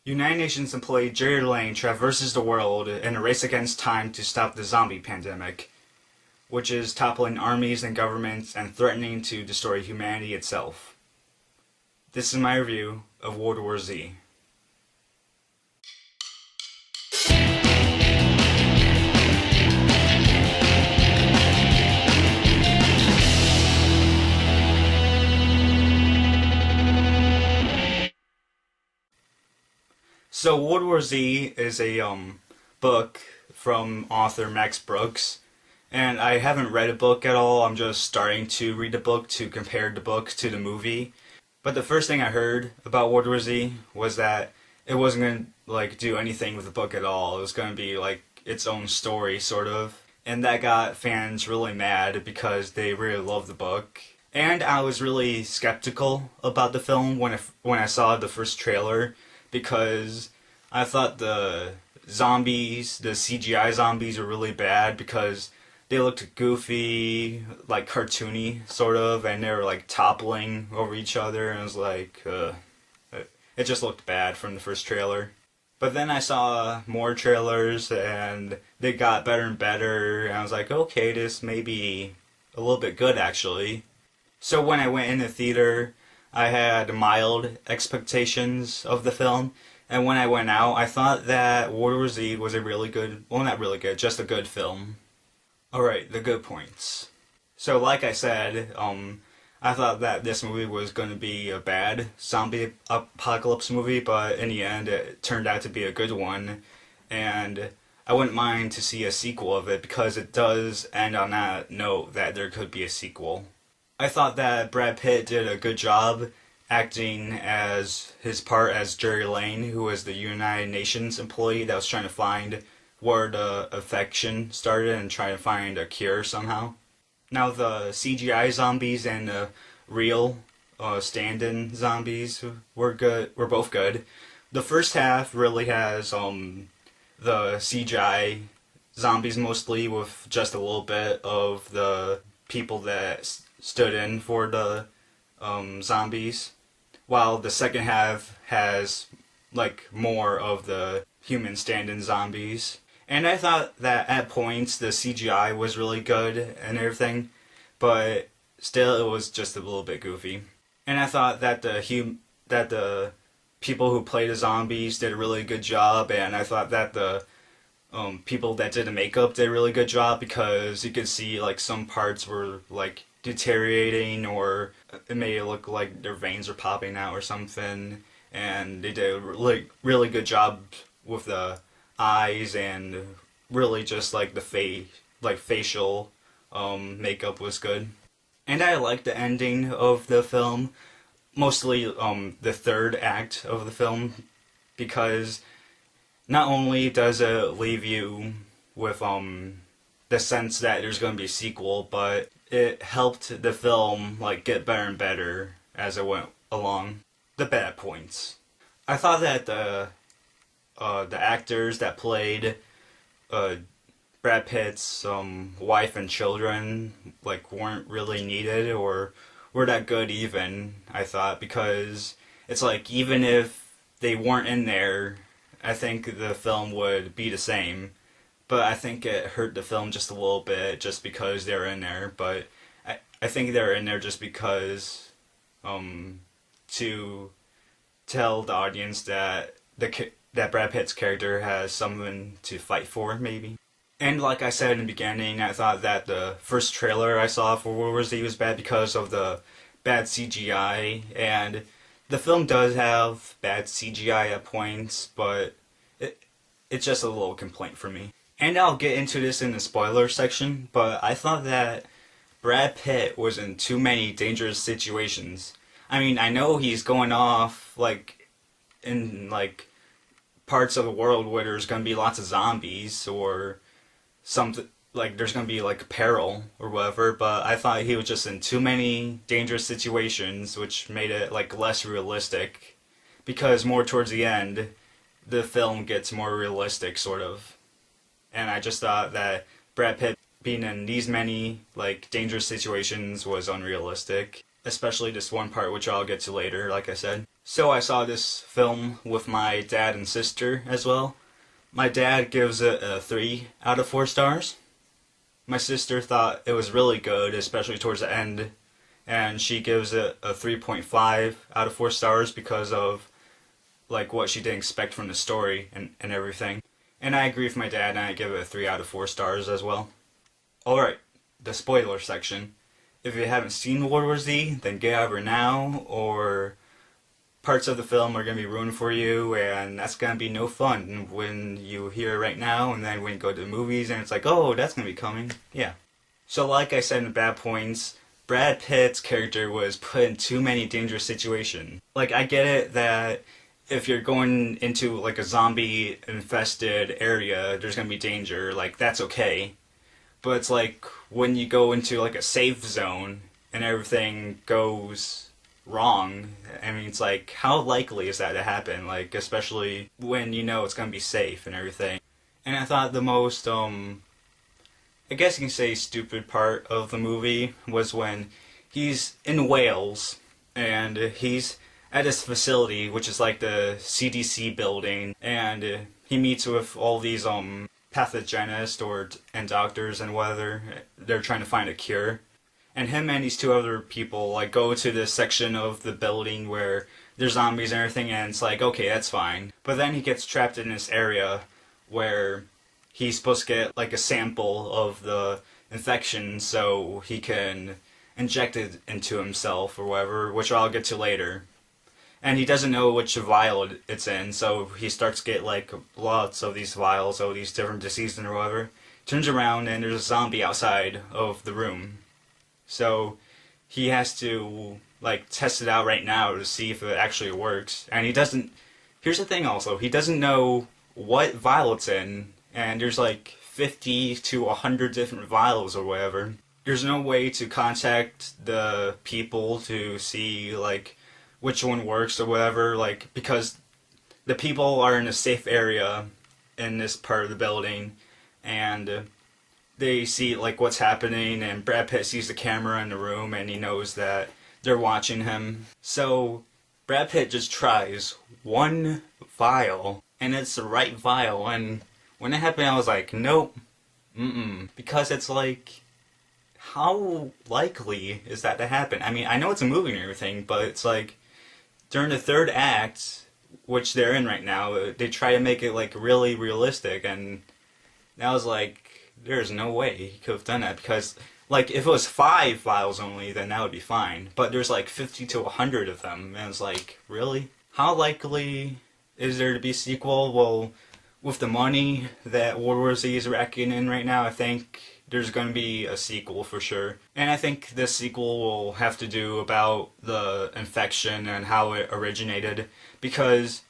United Nations employee Jerry Lane traverses the world in a race against time to stop the zombie pandemic, which is toppling armies and governments and threatening to destroy humanity itself. This is my review of World War Z. So World War Z is a book from author Max Brooks, and I haven't read a book at all. I'm just starting to read the book to compare the book to the movie. But the first thing I heard about World War Z was that it wasn't going to do anything with the book at all. It was going to be its own story, sort of. And that got fans really mad because they really loved the book. And I was really skeptical about the film when I saw the first trailer, because I thought the zombies, the CGI zombies, were really bad because they looked goofy, cartoony, sort of, and they were toppling over each other, and it was it just looked bad from the first trailer. But then I saw more trailers, and they got better and better, and I was like, okay, this may be a little bit good, actually. So when I went in the theater, I had mild expectations of the film, and when I went out, I thought that World War Z was a really good, well, not really good, just a good film. Alright, the good points. So like I said, I thought that this movie was going to be a bad zombie apocalypse movie, but in the end it turned out to be a good one, and I wouldn't mind to see a sequel of it because it does end on that note that there could be a sequel. I thought that Brad Pitt did a good job acting as his part as Jerry Lane, who was the United Nations employee that was trying to find where the infection started and trying to find a cure somehow. Now the CGI zombies and the real stand-in zombies were both good. The first half really has the CGI zombies mostly, with just a little bit of the people that stood in for the zombies, while the second half has more of the human stand-in zombies. And I thought that at points the CGI was really good and everything, but still it was just a little bit goofy. And I thought that the people who played the zombies did a really good job, and I thought that the people that did the makeup did a really good job, because you could see some parts were deteriorating, or it made it look like their veins are popping out or something, and they did a really good job with the eyes, and really just the facial makeup was good. And I liked the ending of the film, mostly the third act of the film, because not only does it leave you with the sense that there's going to be a sequel, but it helped the film get better and better as it went along. The bad points. I thought that the actors that played Brad Pitt's wife and children weren't really needed, or were that good even, I thought, because it's even if they weren't in there, I think the film would be the same. But I think it hurt the film just a little bit just because they were in there. But I think they were in there just because to tell the audience that that Brad Pitt's character has someone to fight for, maybe. And like I said in the beginning, I thought that the first trailer I saw for World War Z was bad because of the bad CGI, and the film does have bad CGI at points, but it's just a little complaint for me. And I'll get into this in the spoiler section, but I thought that Brad Pitt was in too many dangerous situations. I mean, I know he's going off in parts of the world where there's going to be lots of zombies, or something there's going to be peril or whatever, but I thought he was just in too many dangerous situations, which made it less realistic, because more towards the end the film gets more realistic, sort of. And I just thought that Brad Pitt being in these many dangerous situations was unrealistic, especially this one part, which I'll get to later, like I said. So I saw this film with my dad and sister as well. My dad gives it a 3 out of 4 stars. My sister thought it was really good, especially towards the end, and she gives it a 3.5 out of 4 stars because of like what she didn't expect from the story and everything. And I agree with my dad, and I give it a 3 out of 4 stars as well. Alright, the spoiler section. If you haven't seen World War Z, then get over now, or parts of the film are going to be ruined for you, and that's going to be no fun when you hear it right now, and then when you go to the movies, and it's like, oh, that's going to be coming. Yeah. So like I said in the bad points, Brad Pitt's character was put in too many dangerous situations. Like, I get it that if you're going into like a zombie infested area, there's going to be danger, like that's okay. But it's like when you go into like a safe zone and everything goes wrong, I mean, it's like, how likely is that to happen? Like, especially when you know it's going to be safe and everything. And I thought the most, I guess you can say stupid part of the movie was when he's in Wales and he's at this facility, which is like the CDC building, and he meets with all these pathogenists and doctors and whether they're trying to find a cure. And him and these 2 other people like go to this section of the building where there's zombies and everything, and it's like, okay, that's fine. But then he gets trapped in this area where he's supposed to get like a sample of the infection so he can inject it into himself or whatever, which I'll get to later. And he doesn't know which vial it's in, so he starts to get like lots of these vials of these different diseases or whatever. Turns around and there's a zombie outside of the room. So he has to like test it out right now to see if it actually works. And he doesn't... Here's the thing also, he doesn't know what vial it's in, and there's like 50 to 100 different vials or whatever. There's no way to contact the people to see like which one works or whatever, like, because the people are in a safe area in this part of the building, and they see like what's happening, and Brad Pitt sees the camera in the room and he knows that they're watching him. So Brad Pitt just tries one vial, and it's the right vial, and when it happened I was like, nope, because it's like, how likely is that to happen? I mean, I know it's a movie and everything, but it's like, during the 3rd act, which they're in right now, they try to make it like really realistic, and I was like, there's no way he could have done that, because like if it was 5 vials only, then that would be fine, but there's like 50 to 100 of them, and it's like, really? How likely is there to be a sequel? Well, with the money that World War Z is racking in right now, I think there's going to be a sequel for sure. And I think this sequel will have to do about the infection and how it originated, because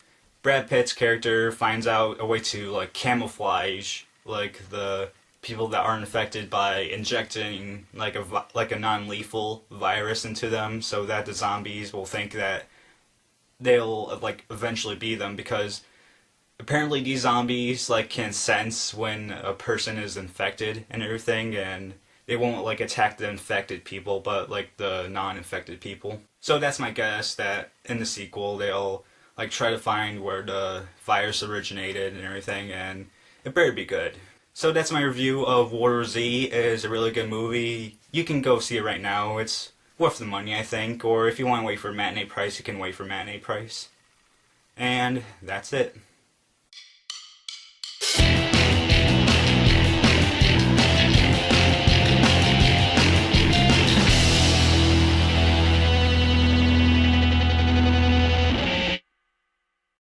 Brad Pitt's character finds out a way to like camouflage like the people that aren't infected by injecting like a non-lethal virus into them, so that the zombies will think that they'll like eventually be them, because apparently these zombies like can sense when a person is infected and everything, and they won't like attack the infected people but like the non-infected people. So that's my guess, that in the sequel they'll like try to find where the virus originated and everything, and it better be good. So that's my review of World War Z. It is a really good movie. You can go see it right now. It's worth the money, I think, or if you want to wait for matinee price, you can wait for matinee price. And that's it.